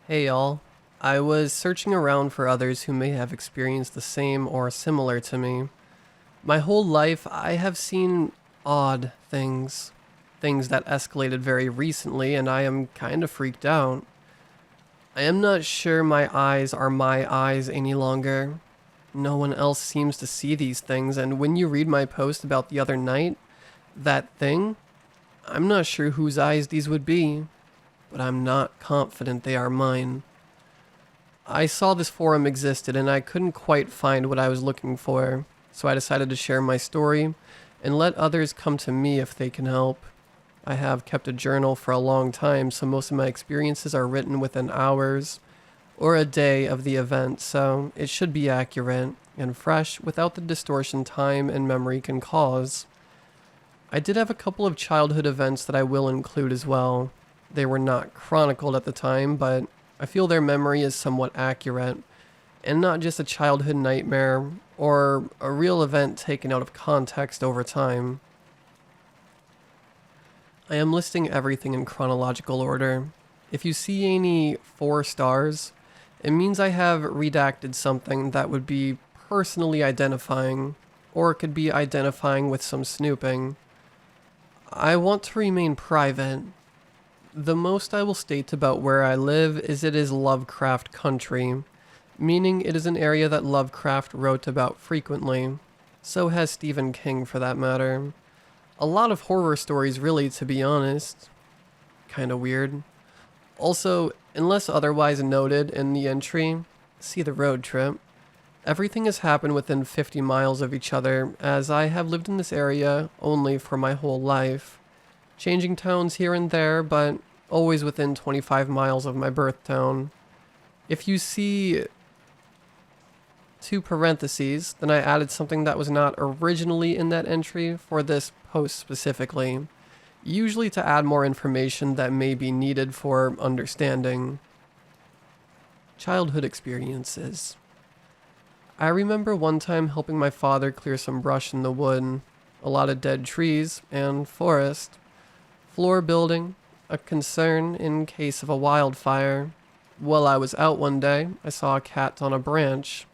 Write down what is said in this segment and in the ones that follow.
Hey y'all. I was searching around for others who may have experienced the same or similar to me. My whole life, I have seen odd things. Things that escalated very recently, and I am kind of freaked out. I am not sure my eyes are my eyes any longer. No one else seems to see these things, and when you read my post about the other night, that thing, I'm not sure whose eyes these would be, but I'm not confident they are mine. I saw this forum existed and I couldn't quite find what I was looking for, so I decided to share my story and let others come to me if they can help. I have kept a journal for a long time, so most of my experiences are written within hours or a day of the event, so it should be accurate and fresh without the distortion time and memory can cause. I did have a couple of childhood events that I will include as well. They were not chronicled at the time, but I feel their memory is somewhat accurate, and not just a childhood nightmare or a real event taken out of context over time. I am listing everything in chronological order. If you see any 4 stars, it means I have redacted something that would be personally identifying, or it could be identifying with some snooping. I want to remain private. The most I will state about where I live is it is Lovecraft country, meaning it is an area that Lovecraft wrote about frequently. So has Stephen King for that matter. A lot of horror stories really, to be honest. Kinda weird. Also, unless otherwise noted in the entry, see the road trip. Everything has happened within 50 miles of each other, as I have lived in this area only for my whole life. Changing towns here and there, but always within 25 miles of my birth town. If you see 2 parentheses, then I added something that was not originally in that entry for this post specifically, usually to add more information that may be needed for understanding. Childhood experiences. I remember one time helping my father clear some brush in the wood, a lot of dead trees, and forest. Floor building, a concern in case of a wildfire. While I was out one day, I saw a cat on a branch.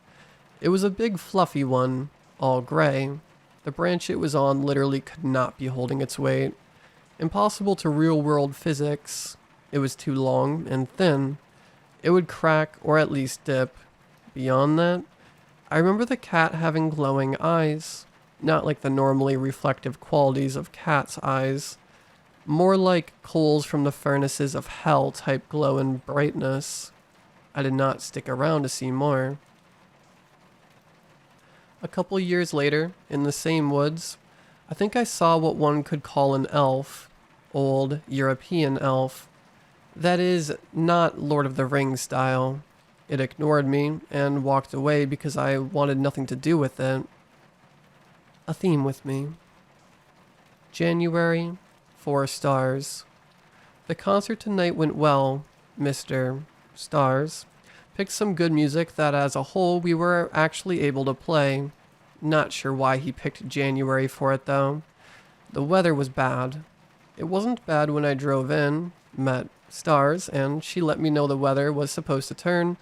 It was a big fluffy one, all gray. The branch it was on literally could not be holding its weight. Impossible to real-world physics. It was too long and thin. It would crack or at least dip. Beyond that, I remember the cat having glowing eyes. Not like the normally reflective qualities of cat's eyes. More like coals from the furnaces of hell type glow and brightness. I did not stick around to see more. A couple years later, in the same woods, I think I saw what one could call an elf. Old European elf. That is, not Lord of the Rings style. It ignored me and walked away because I wanted nothing to do with it. A theme with me. January, 4 stars. The concert tonight went well, Mr. Stars. Picked some good music that as a whole we were actually able to play. Not sure why he picked January for it though. The weather was bad. It wasn't bad when I drove in, met Stars, and she let me know the weather was supposed to turn,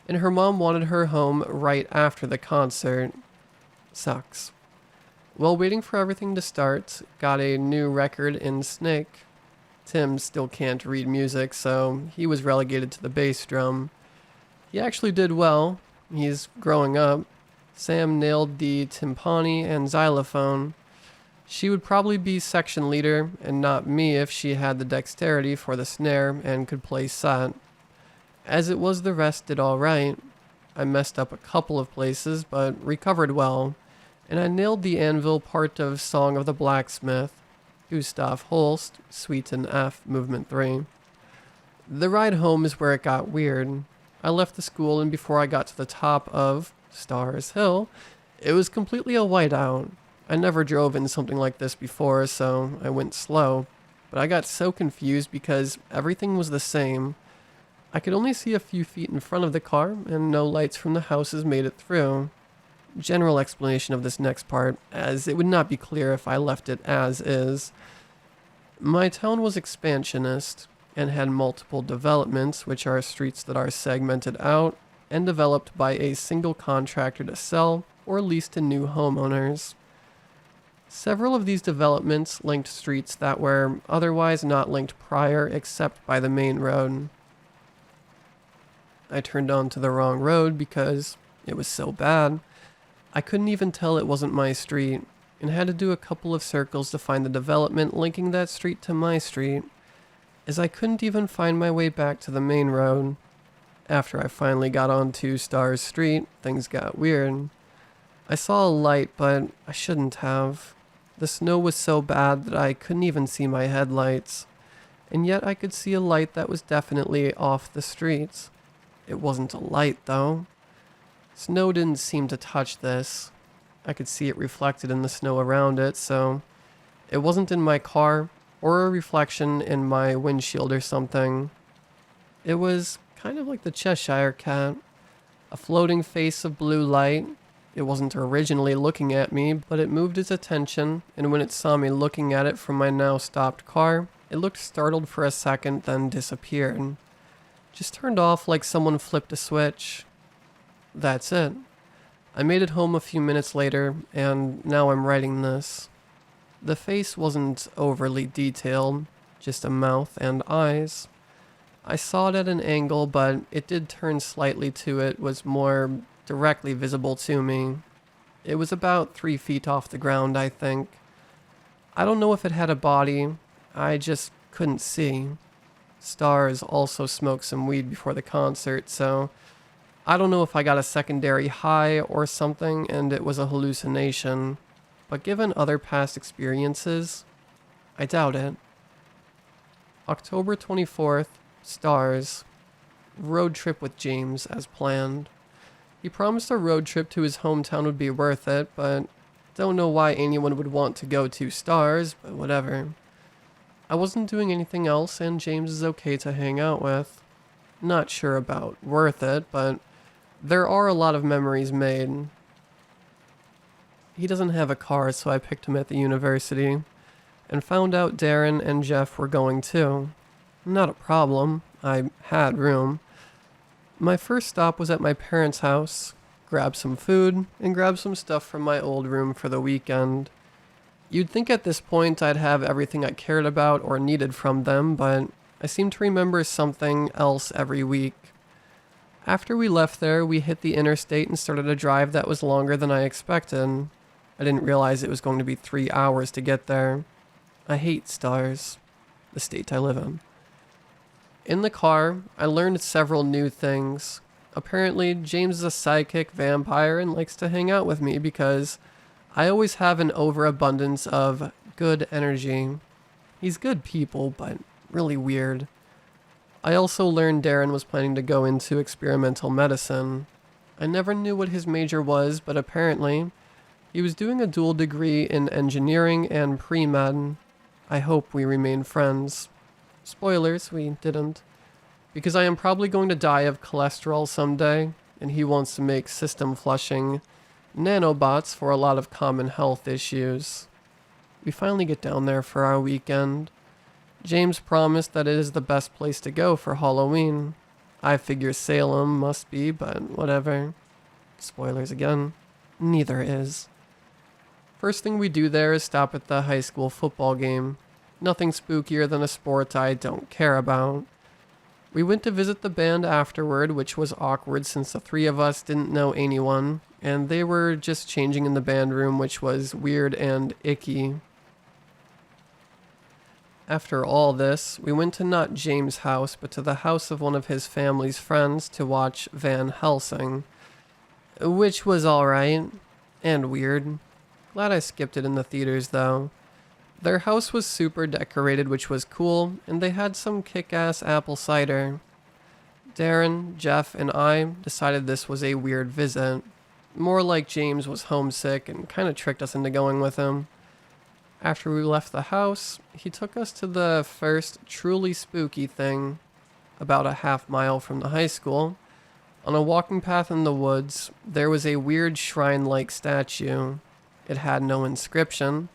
and her mom wanted her home right after the concert. Sucks. While waiting for everything to start, got a new record in Snake. Tim still can't read music, so he was relegated to the bass drum. He actually did well. He's growing up. Sam nailed the timpani and xylophone. She would probably be section leader, and not me if she had the dexterity for the snare and could play set. As it was, the rest did alright. I messed up a couple of places, but recovered well, and I nailed the anvil part of Song of the Blacksmith. Gustav Holst, Suite in F, Movement 3. The ride home is where it got weird. I left the school, and before I got to the top of Stars Hill, it was completely a whiteout. I never drove in something like this before, so I went slow, but I got so confused because everything was the same. I could only see a few feet in front of the car, and no lights from the houses made it through. General explanation of this next part, as it would not be clear if I left it as is. My town was expansionist. and had multiple developments, which are streets that are segmented out and developed by a single contractor to sell or lease to new homeowners. Several of these developments linked streets that were otherwise not linked prior except by the main road. I turned onto the wrong road because it was so bad. I couldn't even tell it wasn't my street and had to do a couple of circles to find the development linking that street to my street, as I couldn't even find my way back to the main road. After I finally got onto Stars Street, things got weird. I saw a light, but I shouldn't have. The snow was so bad that I couldn't even see my headlights, and yet I could see a light that was definitely off the streets. It wasn't a light, though. Snow didn't seem to touch this. I could see it reflected in the snow around it, so it wasn't in my car or a reflection in my windshield or something. It was kind of like the Cheshire Cat, a floating face of blue light. It wasn't originally looking at me, but it moved its attention, and when it saw me looking at it from my now stopped car, it looked startled for a second, then disappeared. Just turned off like someone flipped a switch. That's it. I made it home a few minutes later, and now I'm writing this. The face wasn't overly detailed, just a mouth and eyes. I saw it at an angle, but it did turn slightly to it was more directly visible to me. It was about 3 feet off the ground, I think. I don't know if it had a body, I just couldn't see. Stars also smoked some weed before the concert, so I don't know if I got a secondary high or something and it was a hallucination, but given other past experiences, I doubt it. October 24th, Stars. Road trip with James as planned. He promised a road trip to his hometown would be worth it, but don't know why anyone would want to go to Stars, but whatever. I wasn't doing anything else and James is okay to hang out with. Not sure about worth it, but there are a lot of memories made. He doesn't have a car, so I picked him at the university, and found out Darren and Jeff were going too. Not a problem, I had room. My first stop was at my parents' house, grabbed some food, and grabbed some stuff from my old room for the weekend. You'd think at this point I'd have everything I cared about or needed from them, but I seem to remember something else every week. After we left there, we hit the interstate and started a drive that was longer than I expected. I didn't realize it was going to be 3 hours to get there. I hate Stars, the state I live in. In the car, I learned several new things. Apparently, James is a psychic vampire and likes to hang out with me because I always have an overabundance of good energy. He's good people, but really weird. I also learned Darren was planning to go into experimental medicine. I never knew what his major was, but apparently, he was doing a dual degree in engineering and pre-med. I hope we remain friends. Spoilers, we didn't. Because I am probably going to die of cholesterol someday, and he wants to make system flushing nanobots for a lot of common health issues. We finally get down there for our weekend. James promised that it is the best place to go for Halloween. I figure Salem must be, but whatever. Spoilers again. Neither is. First thing we do there is stop at the high school football game. Nothing spookier than a sport I don't care about. We went to visit the band afterward, which was awkward since the three of us didn't know anyone, and they were just changing in the band room, which was weird and icky. After all this, we went to not James' house, but to the house of one of his family's friends to watch Van Helsing, which was alright, and weird. Glad I skipped it in the theaters, though. Their house was super decorated, which was cool, and they had some kick-ass apple cider. Darren, Jeff, and I decided this was a weird visit. More like James was homesick and kind of tricked us into going with him. After we left the house, he took us to the first truly spooky thing, about a half-mile from the high school. On a walking path in the woods, there was a weird shrine-like statue. It had no inscription,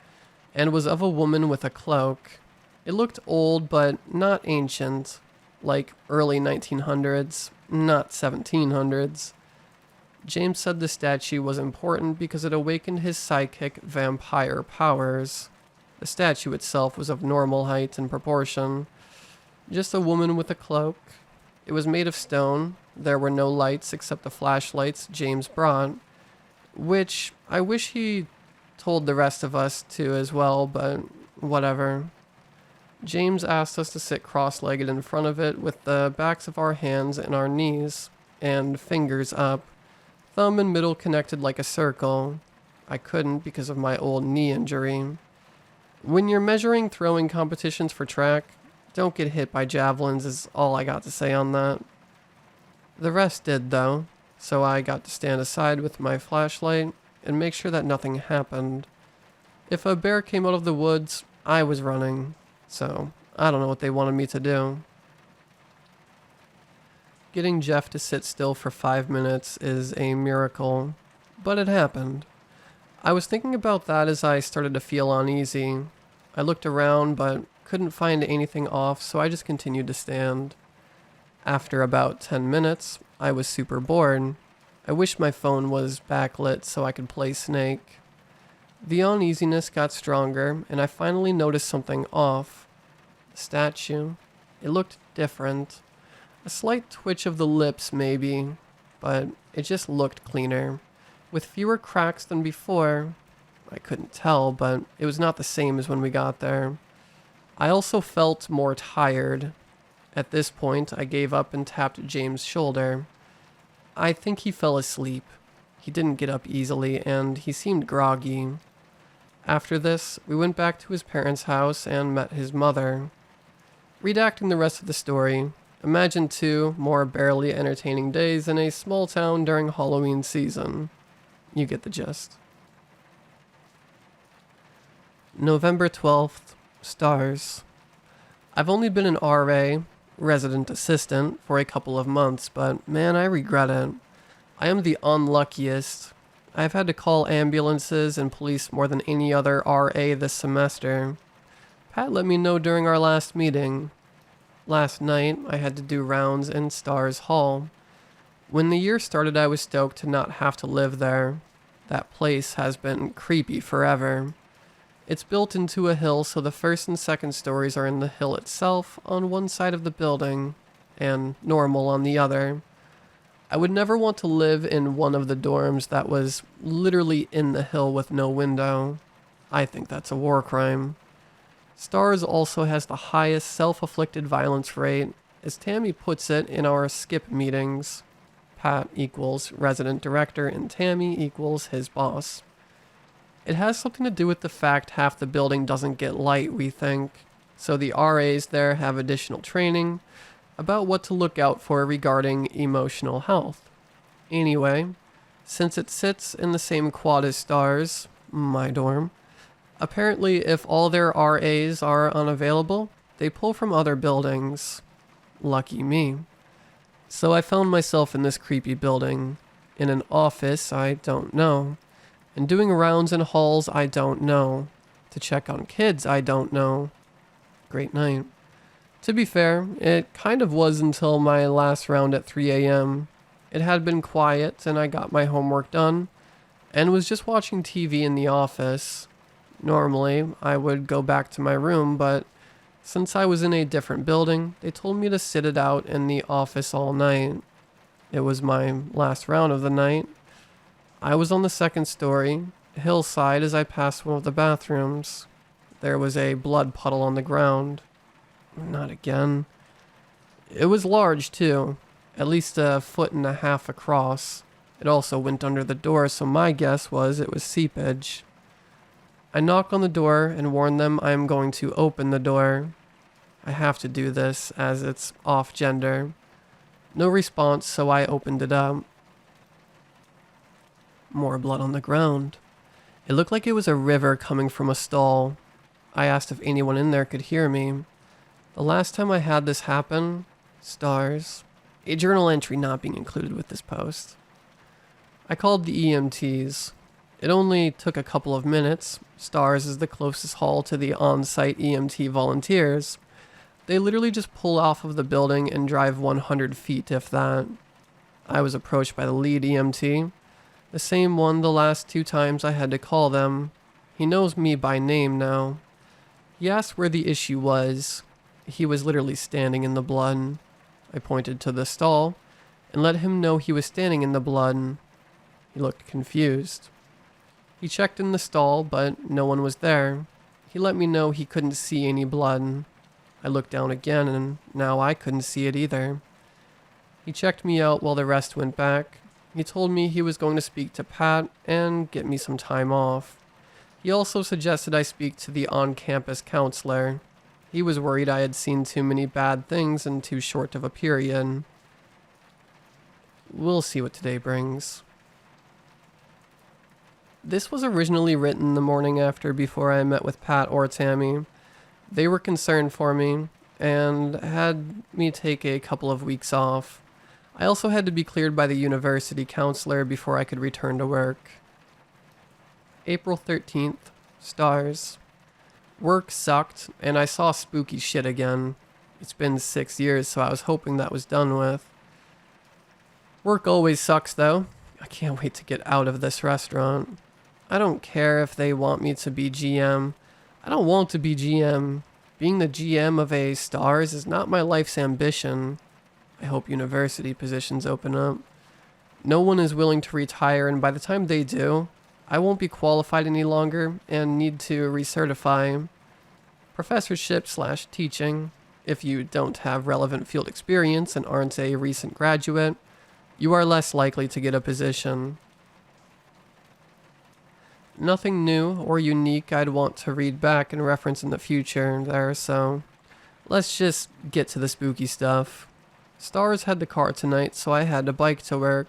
and was of a woman with a cloak. It looked old, but not ancient, like early 1900s, not 1700s. James said the statue was important because it awakened his psychic vampire powers. The statue itself was of normal height and proportion, just a woman with a cloak. It was made of stone. There were no lights except the flashlights James brought, which I wish he told the rest of us to as well, but whatever. James asked us to sit cross-legged in front of it with the backs of our hands and our knees, and fingers up, thumb and middle connected like a circle. I couldn't because of my old knee injury. When you're measuring throwing competitions for track, don't get hit by javelins is all I got to say on that. The rest did though, so I got to stand aside with my flashlight and make sure that nothing happened. If a bear came out of the woods, I was running, so I don't know what they wanted me to do. Getting Jeff to sit still for 5 minutes is a miracle, but it happened. I was thinking about that as I started to feel uneasy. I looked around but couldn't find anything off, so I just continued to stand. After about 10 minutes, I was super bored. I wish my phone was backlit so I could play Snake. The uneasiness got stronger, and I finally noticed something off. The statue. It looked different. A slight twitch of the lips maybe, but it just looked cleaner. With fewer cracks than before. I couldn't tell, but it was not the same as when we got there. I also felt more tired. At this point, I gave up and tapped James' shoulder. I think he fell asleep. He didn't get up easily, and he seemed groggy. After this, we went back to his parents' house and met his mother. Redacting the rest of the story, imagine 2 more barely entertaining days in a small town during Halloween season. You get the gist. November 12th. Stars. I've only been an RA, resident assistant, for a couple of months, but man, I regret it. I am the unluckiest. I've had to call ambulances and police more than any other RA this semester. Pat let me know during our last meeting. Last night, I had to do rounds in Stars Hall. When the year started, I was stoked to not have to live there. That place has been creepy forever. It's built into a hill, so the first and second stories are in the hill itself on one side of the building, and normal on the other. I would never want to live in one of the dorms that was literally in the hill with no window. I think that's a war crime. Stars also has the highest self-afflicted violence rate, as Tammy puts it in our skip meetings. Pat equals resident director and Tammy equals his boss. It has something to do with the fact half the building doesn't get light, we think, so the RAs there have additional training about what to look out for regarding emotional health. Anyway, since it sits in the same quad as Stars, my dorm, apparently if all their RAs are unavailable, they pull from other buildings. Lucky me. So I found myself in this creepy building. In an office I don't know. And doing rounds in halls I don't know. To check on kids I don't know. Great night. To be fair, it kind of was until my last round at 3 a.m. It had been quiet and I got my homework done and was just watching TV in the office. Normally, I would go back to my room, but since I was in a different building, they told me to sit it out in the office all night. It was my last round of the night. I was on the second story, hillside, as I passed one of the bathrooms. There was a blood puddle on the ground. Not again. It was large, too, at least 1.5 feet across. It also went under the door, so my guess was it was seepage. I knock on the door and warn them I am going to open the door. I have to do this, as it's off-gender. No response, so I opened it up. More blood on the ground. It looked like it was a river coming from a stall. I asked if anyone in there could hear me. The last time I had this happen, Stars. A journal entry not being included with this post. I called the EMTs. It only took a couple of minutes. Stars is the closest hall to the on-site EMT volunteers. They literally just pull off of the building and drive 100 feet, if that. I was approached by the lead EMT, the same one the last 2 times I had to call them. He knows me by name now. He asked where the issue was. He was literally standing in the blood. I pointed to the stall and let him know he was standing in the blood. He looked confused. He checked in the stall, but no one was there. He let me know he couldn't see any blood. I looked down again, and now I couldn't see it either. He checked me out while the rest went back. He told me he was going to speak to Pat and get me some time off. He also suggested I speak to the on-campus counselor. He was worried I had seen too many bad things in too short of a period. We'll see what today brings. This was originally written the morning after before I met with Pat or Tammy. They were concerned for me and had me take a couple of weeks off. I also had to be cleared by the university counselor before I could return to work. April 13th, stars. Work sucked, and I saw spooky shit again. It's been 6 years, so I was hoping that was done with. Work always sucks, though. I can't wait to get out of this restaurant. I don't care if they want me to be GM. I don't want to be GM. Being the GM of a Stars is not my life's ambition. I hope university positions open up. No one is willing to retire, and by the time they do, I won't be qualified any longer and need to recertify. Professorship/teaching. If you don't have relevant field experience and aren't a recent graduate, you are less likely to get a position. Nothing new or unique I'd want to read back and reference in the future there, so let's just get to the spooky stuff. Stars had the car tonight, so I had to bike to work.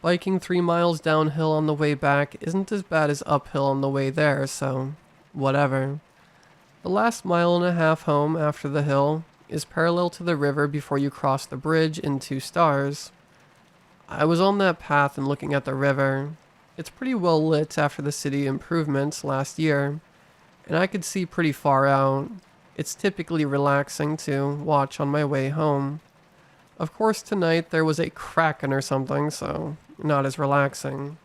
Biking 3 miles downhill on the way back isn't as bad as uphill on the way there, so whatever. The last 1.5 miles home after the hill is parallel to the river before you cross the bridge into Stars. I was on that path and looking at the river. It's pretty well lit after the city improvements last year, and I could see pretty far out. It's typically relaxing to watch on my way home. Of course, tonight there was a kraken or something, so not as relaxing.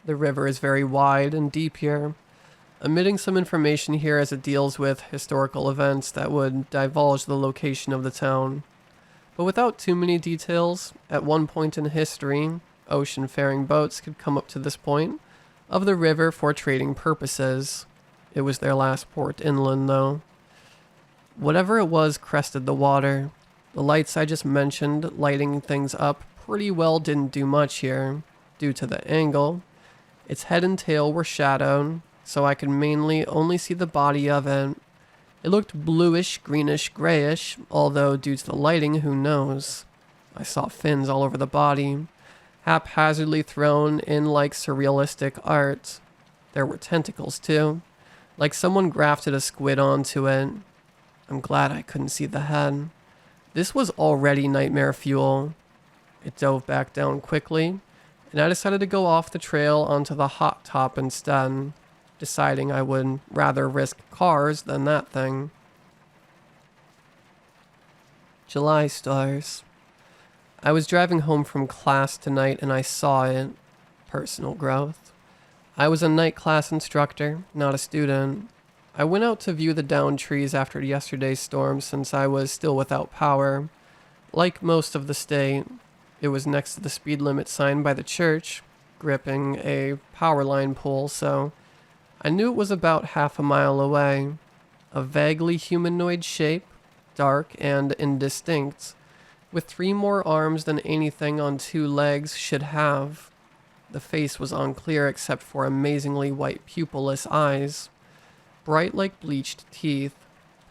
The river is very wide and deep here, omitting some information here as it deals with historical events that would divulge the location of the town. But without too many details, at one point in history, ocean-faring boats could come up to this point of the river for trading purposes. It was their last port inland, though. Whatever it was crested the water. The lights I just mentioned, lighting things up pretty well, didn't do much here, due to the angle. Its head and tail were shadowed, so I could mainly only see the body of it. It looked bluish, greenish, grayish, although due to the lighting, who knows. I saw fins all over the body, haphazardly thrown in like surrealistic art. There were tentacles too, like someone grafted a squid onto it. I'm glad I couldn't see the head. This was already nightmare fuel. It dove back down quickly, and I decided to go off the trail onto the hot top instead, deciding I would rather risk cars than that thing. July stars. I was driving home from class tonight and I saw it. Personal growth. I was a night class instructor, not a student. I went out to view the downed trees after yesterday's storm since I was still without power. Like most of the state, it was next to the speed limit sign by the church, gripping a power line pole, so I knew it was about 1/2 mile away. A vaguely humanoid shape, dark and indistinct, with 3 more arms than anything on 2 legs should have. The face was unclear except for amazingly white pupilless eyes, bright like bleached teeth,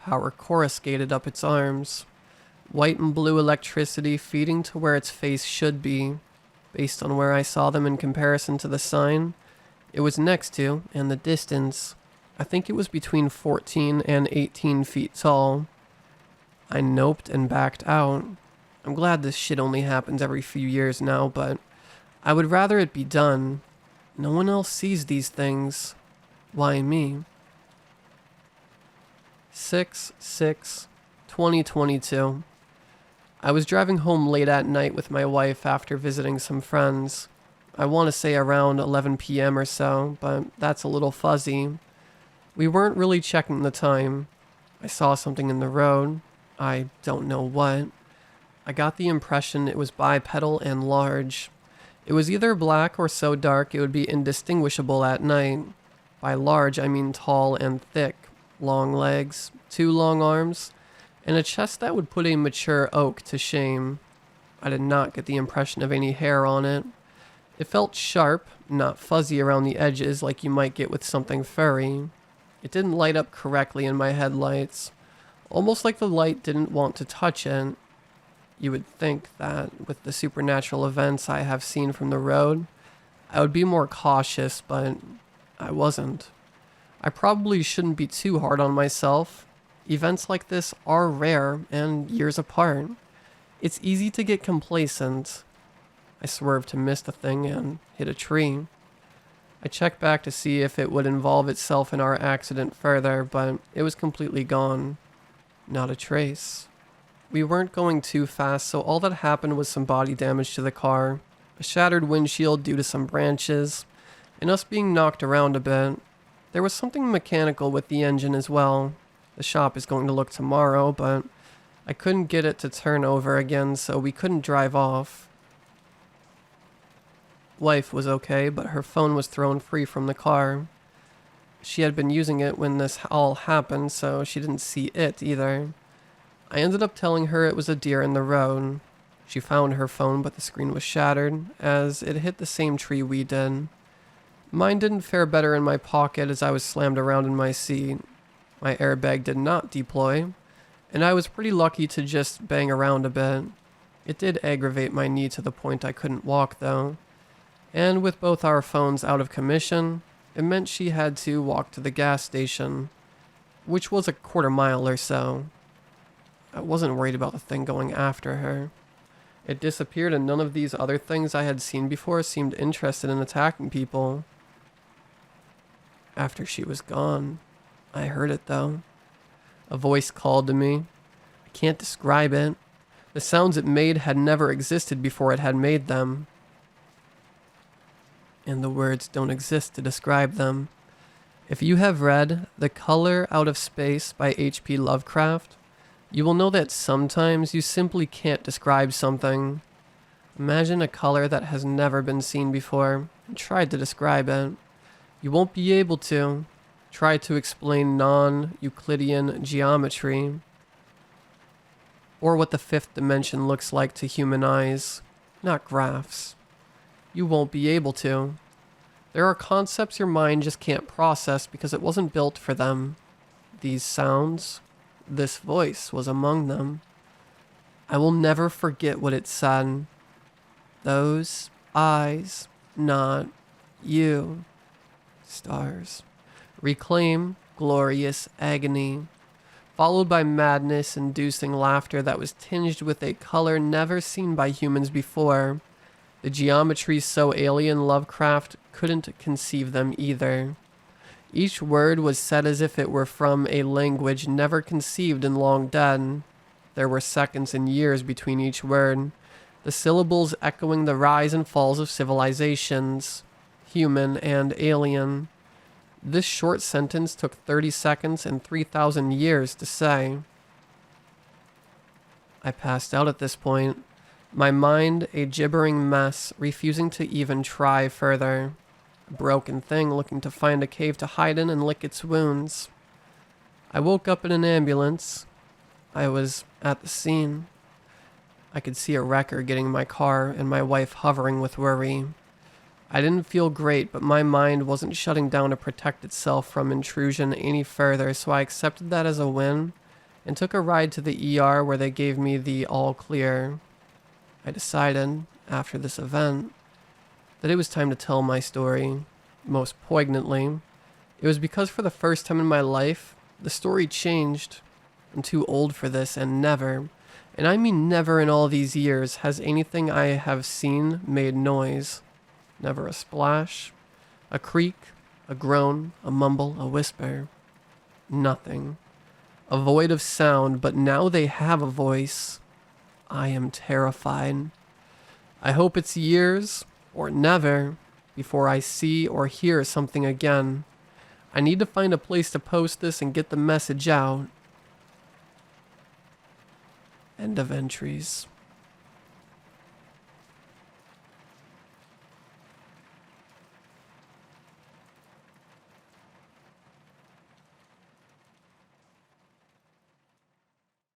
power coruscated up its arms, white and blue electricity feeding to where its face should be. Based on where I saw them in comparison to the sign, it was next to, and the distance, I think it was between 14 and 18 feet tall. I noped and backed out. I'm glad this shit only happens every few years now, but I would rather it be done. No one else sees these things. Why me? 6/6/2022. I was driving home late at night with my wife after visiting some friends. I want to say around 11 p.m. or so, but that's a little fuzzy. We weren't really checking the time. I saw something in the road. I don't know what. I got the impression it was bipedal and large. It was either black or so dark it would be indistinguishable at night. By large, I mean tall and thick, long legs, 2 long arms, and a chest that would put a mature oak to shame. I did not get the impression of any hair on it. It felt sharp, not fuzzy around the edges like you might get with something furry. It didn't light up correctly in my headlights, almost like the light didn't want to touch it. You would think that with the supernatural events I have seen from the road, I would be more cautious, but I wasn't. I probably shouldn't be too hard on myself. Events like this are rare and years apart. It's easy to get complacent. I swerved to miss the thing and hit a tree. I checked back to see if it would involve itself in our accident further, but it was completely gone. Not a trace. We weren't going too fast, so all that happened was some body damage to the car, a shattered windshield due to some branches, and us being knocked around a bit. There was something mechanical with the engine as well. The shop is going to look tomorrow, but I couldn't get it to turn over again, so we couldn't drive off. Wife was okay, but her phone was thrown free from the car. She had been using it when this all happened, so she didn't see it either. I ended up telling her it was a deer in the road. She found her phone, but the screen was shattered, as it hit the same tree we did. Mine didn't fare better in my pocket as I was slammed around in my seat. My airbag did not deploy, and I was pretty lucky to just bang around a bit. It did aggravate my knee to the point I couldn't walk, though. And with both our phones out of commission, it meant she had to walk to the gas station, which was a quarter mile or so. I wasn't worried about the thing going after her. It disappeared, and none of these other things I had seen before seemed interested in attacking people. After she was gone, I heard it though. A voice called to me. I can't describe it. The sounds it made had never existed before it had made them. And the words don't exist to describe them. If you have read The Color Out of Space by H.P. Lovecraft, you will know that sometimes you simply can't describe something. Imagine a color that has never been seen before and try to describe it. You won't be able to. Try to explain non-Euclidean geometry, or what the fifth dimension looks like to human eyes, not graphs. You won't be able to. There are concepts your mind just can't process because it wasn't built for them. These sounds, this voice was among them. I will never forget what it said. Those eyes, not you. Stars. Reclaim glorious agony, followed by madness-inducing laughter that was tinged with a color never seen by humans before. The geometry so alien Lovecraft couldn't conceive them either. Each word was said as if it were from a language never conceived and long dead. There were seconds and years between each word, the syllables echoing the rise and falls of civilizations, human and alien. This short sentence took 30 seconds and 3,000 years to say. I passed out at this point, my mind a gibbering mess, refusing to even try further. A broken thing looking to find a cave to hide in and lick its wounds. I woke up in an ambulance. I was at the scene. I could see a wrecker getting in my car and my wife hovering with worry. I didn't feel great, but my mind wasn't shutting down to protect itself from intrusion any further, so I accepted that as a win and took a ride to the ER where they gave me the all clear. I decided, after this event, that it was time to tell my story. Most poignantly, it was because for the first time in my life, the story changed. I'm too old for this, and never, and I mean never in all these years, has anything I have seen made noise. Never a splash, A creak, a groan, a mumble, a whisper. Nothing. A void of sound, but now they have a voice. I am terrified. I hope it's years, or never, before I see or hear something again. I need to find a place to post this and get the message out. End of entries.